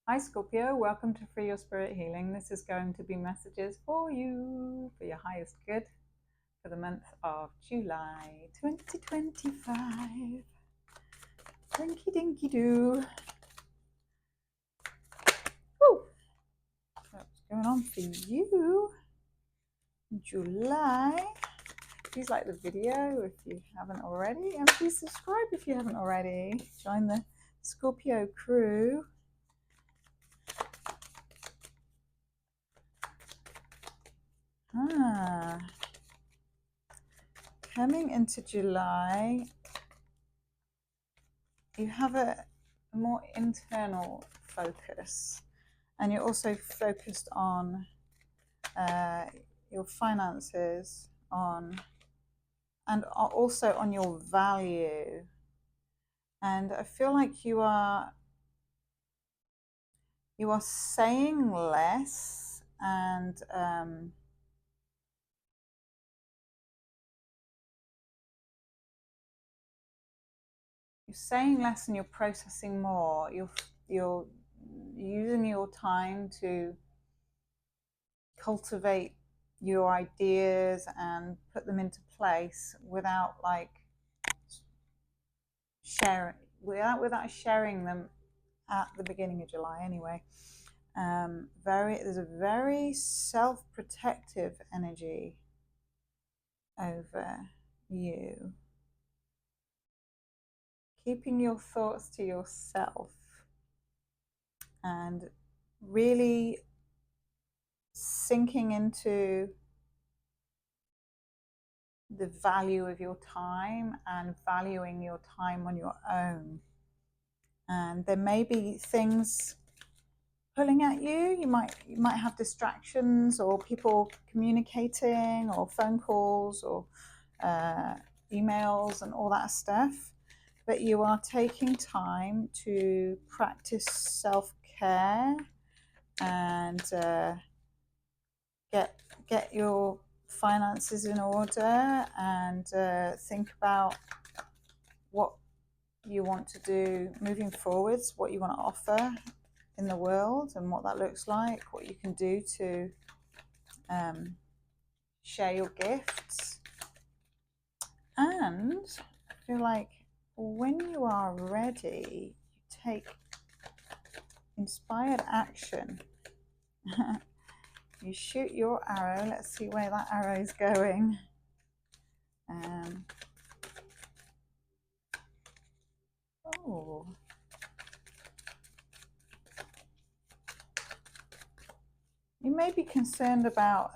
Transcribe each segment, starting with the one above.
Hi Scorpio, welcome to Free Your Spirit Healing. This is going to be messages for you, for your highest good, for the month of July 2025. Dinky dinky doo. Woo! What's going on for you in July? Please like the video if you haven't already, and please subscribe if you haven't already. Join the Scorpio crew. Coming into July, you have a more internal focus, and you're also focused on your finances, and also on your value. And I feel like you are saying less, and you're saying less and you're processing more. You're using your time to cultivate your ideas and put them into place without sharing them at the beginning of July anyway. There's a very self-protective energy over you. Keeping your thoughts to yourself and really sinking into the value of your time and valuing your time on your own. And there may be things pulling at you. You might have distractions, or people communicating, or phone calls, or emails and all that stuff. But you are taking time to practice self-care and get your finances in order, and think about what you want to do moving forwards, what you want to offer in the world, and what that looks like, what you can do to share your gifts. And I feel like when you are ready, you take inspired action. You shoot your arrow. Let's see where that arrow is going. Oh. You may be concerned about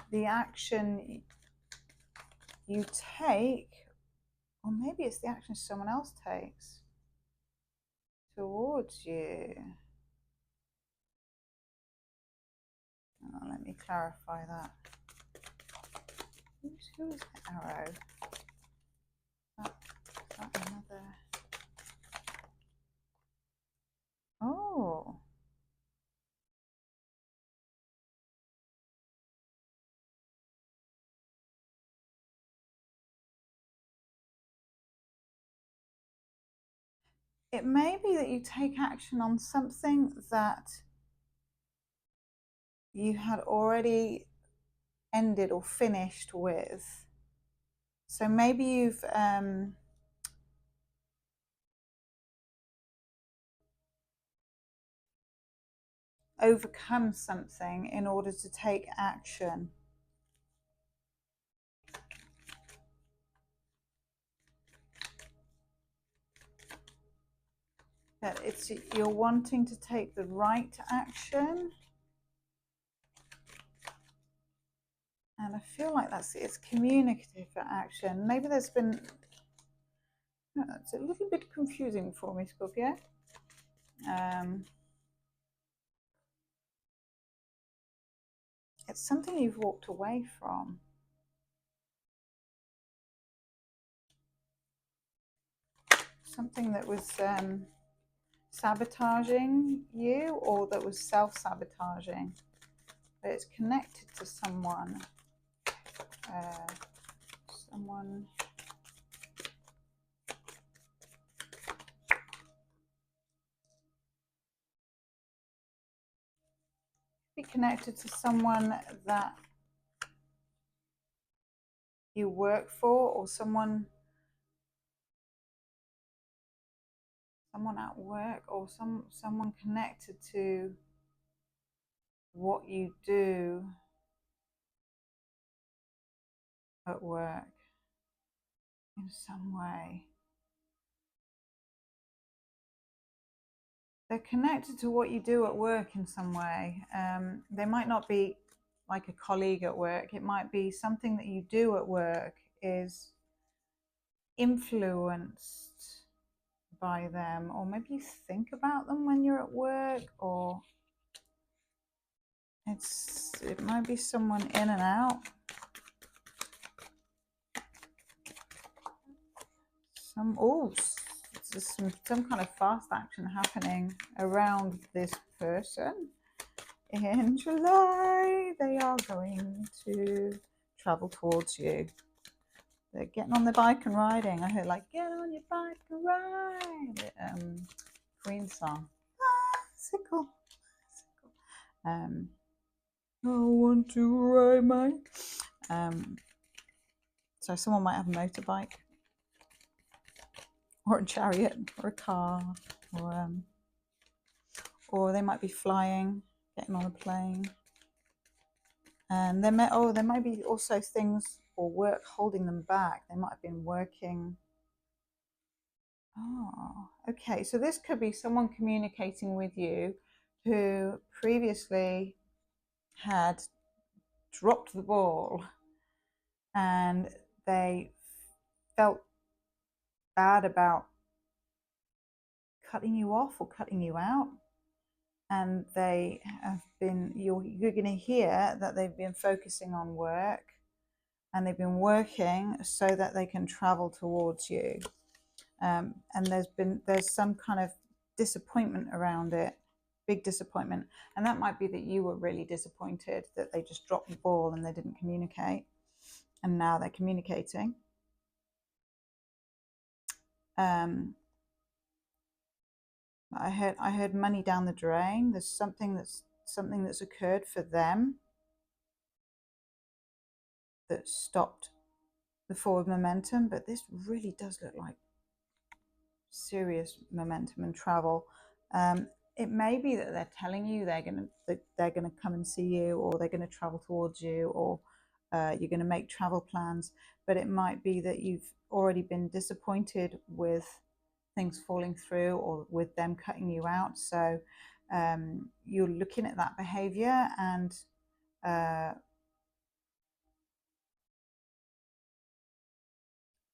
the action you take, or maybe it's the action someone else takes towards you. Let me clarify that. Who's the arrow? Is that another? Oh. It may be that you take action on something that you had already ended or finished with. So maybe you've overcome something in order to take action. That you're wanting to take the right action. And I feel like it's communicative action. Maybe there's been, it's a little bit confusing for me, Scorpio. It's something you've walked away from. Something that was sabotaging you or that was self-sabotaging. But it's connected to someone. Someone. Be connected to someone that you work for, or someone at work, or someone connected to what you do at work in some way. They're connected to what you do at work in some way. They might not be like a colleague at work. It might be something that you do at work is influenced by them, or maybe you think about them when you're at work, or it might be someone in and out. There's some kind of fast action happening around this person. In July, they are going to travel towards you. They're getting on their bike and riding. I heard like, get on your bike and ride. Queen song. Sickle. I want to ride my. So someone might have a motorbike, or a chariot, or a car, or they might be flying, getting on a plane. And there might be also things or work holding them back. They might have been working. Oh, okay. So this could be someone communicating with you who previously had dropped the ball and they felt bad about cutting you off or cutting you out. And they have been, you're going to hear that they've been focusing on work, and they've been working so that they can travel towards you. And there's some kind of disappointment around it, big disappointment. And that might be that you were really disappointed that they just dropped the ball and they didn't communicate. And now they're communicating. I heard money down the drain. There's something that's occurred for them that stopped the forward momentum, but this really does look like serious momentum and travel. It may be that they're telling you they're gonna come and see you, or they're gonna travel towards you, or you're gonna make travel plans. But it might be that you've already been disappointed with things falling through, or with them cutting you out. So you're looking at that behavior and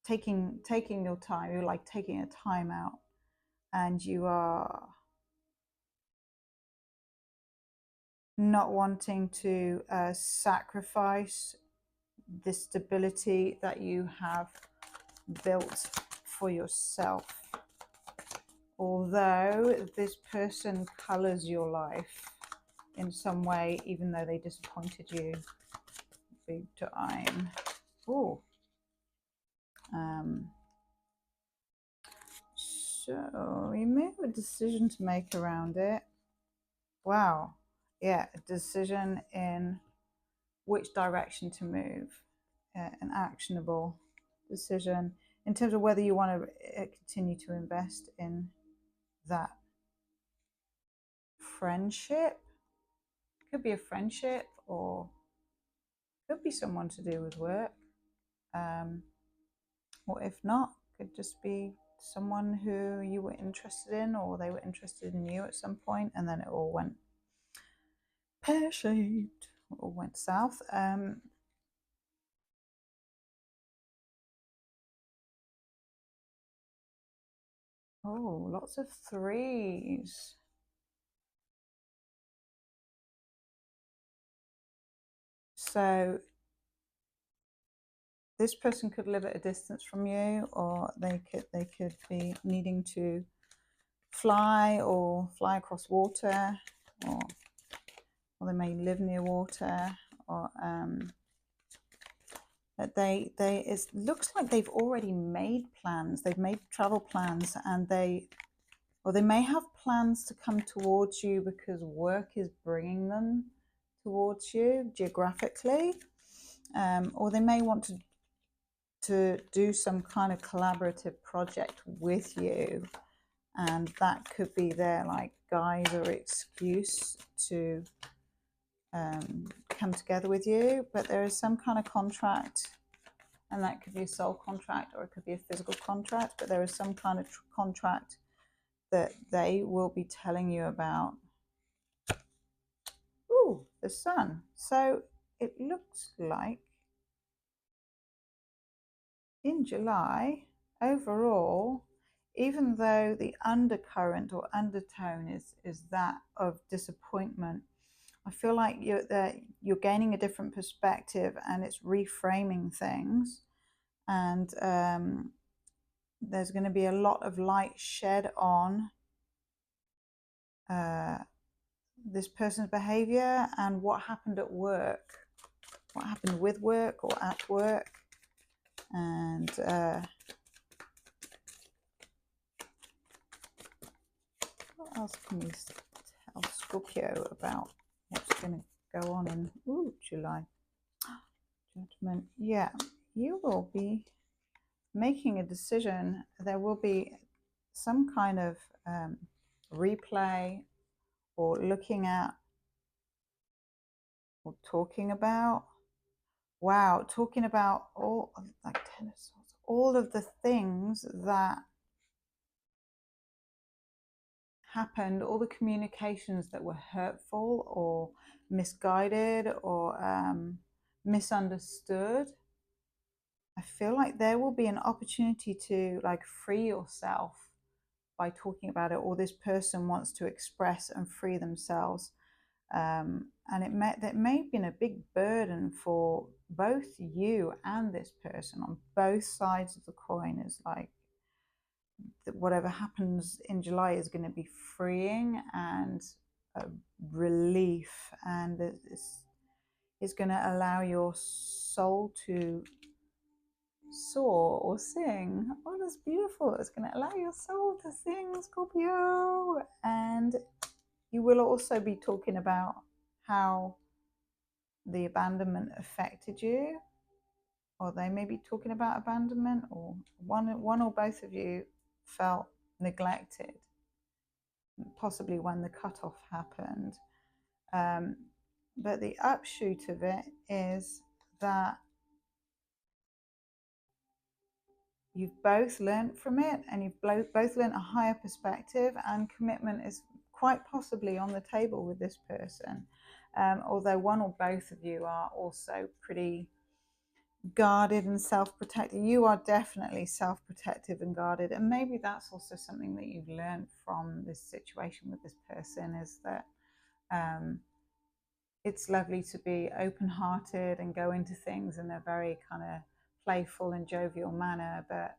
taking your time. You're like taking a time out, and you are not wanting to sacrifice the stability that you have built for yourself. Although this person colors your life in some way, even though they disappointed you big time. Oh. So you may have a decision to make around it. Wow. Yeah, a decision in which direction to move. An actionable decision in terms of whether you want to continue to invest in that friendship. Could be a friendship, or could be someone to do with work. Or if not, could just be someone who you were interested in, or they were interested in you at some point, and then it all went pear-shaped, or went south. Oh, lots of threes. So this person could live at a distance from you, or they could be needing to fly across water, or they may live near water, or that it looks like they've already made plans. They've made travel plans, and they may have plans to come towards you because work is bringing them towards you geographically, or they may want to do some kind of collaborative project with you, and that could be their like guise or excuse to come together with you. But there is some kind of contract, and that could be a soul contract or it could be a physical contract, but there is some kind of contract that they will be telling you about. Ooh, the sun. So it looks like in July, overall, even though the undercurrent or undertone is that of disappointment, I feel like you're gaining a different perspective, and it's reframing things, and there's going to be a lot of light shed on this person's behavior and what happened at work, what happened with work or at work. And what else can you tell Scorpio about what's going to go on in July? Judgment. Yeah, you will be making a decision. There will be some kind of replay, or looking at, or talking about, talking about all of, like, all of the things that happened, all the communications that were hurtful or misguided or misunderstood. I feel like there will be an opportunity to like free yourself by talking about it, or this person wants to express and free themselves. And that may have been a big burden for both you and this person on both sides of the coin. Is like that whatever happens in July is going to be freeing and a relief, and it's going to allow your soul to soar or sing. Oh, that's beautiful. It's going to allow your soul to sing, Scorpio. And you will also be talking about how the abandonment affected you, or they may be talking about abandonment, or one or both of you felt neglected, possibly when the cutoff happened. But the upshoot of it is that you've both learned from it, and you've both learned a higher perspective, and commitment is quite possibly on the table with this person. Although one or both of you are also pretty guarded and self-protective. You are definitely self-protective and guarded, and maybe that's also something that you've learned from this situation with this person, is that it's lovely to be open-hearted and go into things in a very kind of playful and jovial manner, but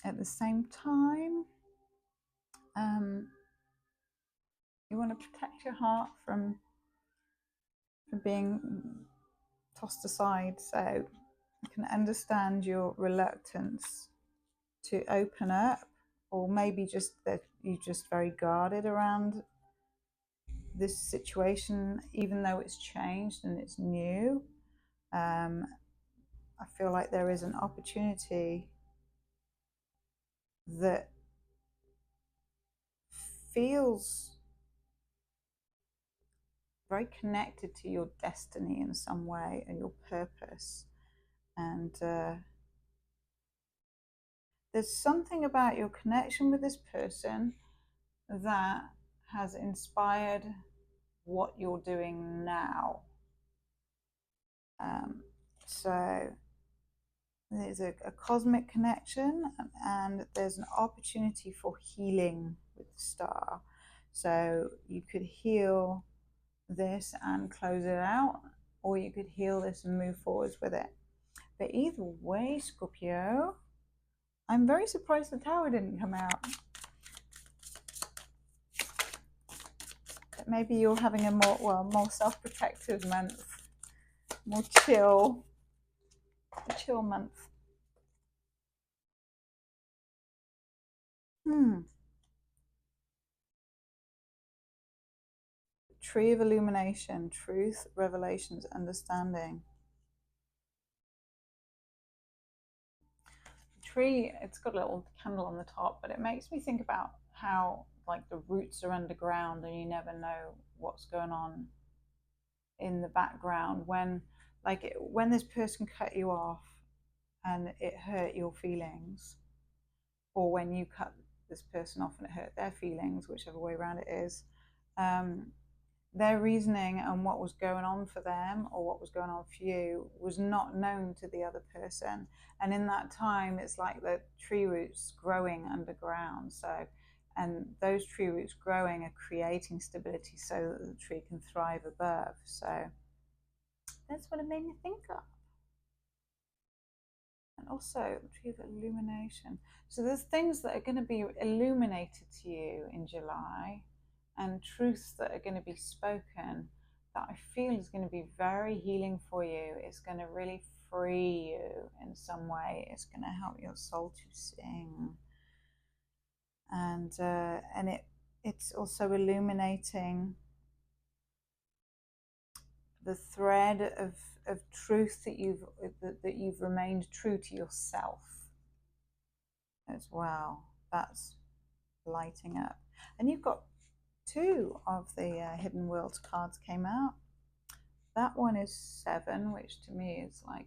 at the same time you want to protect your heart from being tossed aside. So I can understand your reluctance to open up, or maybe just that you're just very guarded around this situation, even though it's changed and it's new. I feel like there is an opportunity that feels very connected to your destiny in some way, and your purpose. And there's something about your connection with this person that has inspired what you're doing now. So there's a cosmic connection, and there's an opportunity for healing with the star. So you could heal this and close it out, or you could heal this and move forwards with it. But either way, Scorpio, I'm very surprised the Tower didn't come out. maybe you're having a more self-protective month, more chill month. Tree of illumination, truth, revelations, understanding. Tree, it's got a little candle on the top, but it makes me think about how like the roots are underground and you never know what's going on in the background. When this person cut you off and it hurt your feelings, or when you cut this person off and it hurt their feelings, whichever way around it is, their reasoning and what was going on for them or what was going on for you was not known to the other person. And in that time, it's like the tree roots growing underground. So, and those tree roots growing are creating stability so that the tree can thrive above. So that's what it made me think of. And also the tree of illumination. So there's things that are going to be illuminated to you in July, and truths that are going to be spoken that I feel is going to be very healing for you. It's going to really free you in some way. It's going to help your soul to sing. And it's also illuminating the thread of truth that you've remained true to yourself as well. That's lighting up. And you've got 2 of the Hidden Worlds cards came out. That one is 7, which to me is like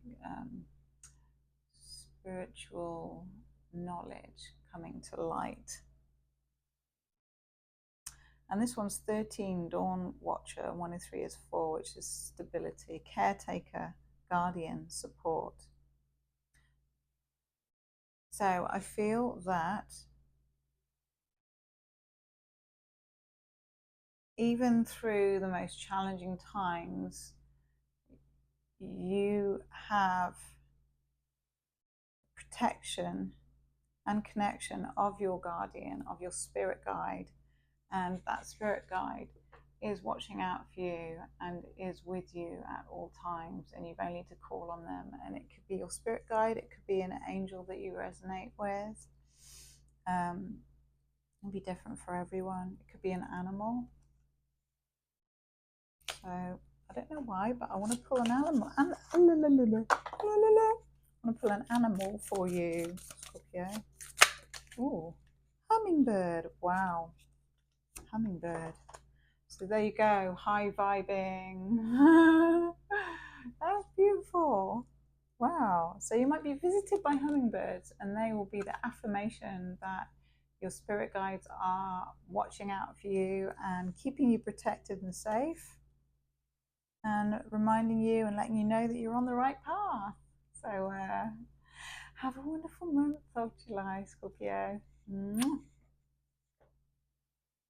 spiritual knowledge coming to light. And this one's 13, Dawn Watcher, and 1 in 3 is 4, which is stability, caretaker, guardian, support. So I feel that even through the most challenging times, you have protection and connection of your guardian, of your spirit guide. And that spirit guide is watching out for you and is with you at all times. And you've only to call on them. And it could be your spirit guide. It could be an angel that you resonate with. It'll be different for everyone. It could be an animal. So I don't know why, but I want to pull an animal. I want to pull an animal for you, Scorpio. Oh, hummingbird. Wow. Hummingbird. So there you go. High vibing. That's beautiful. Wow. So you might be visited by hummingbirds, and they will be the affirmation that your spirit guides are watching out for you and keeping you protected and safe, and reminding you and letting you know that you're on the right path. So have a wonderful month of July, Scorpio.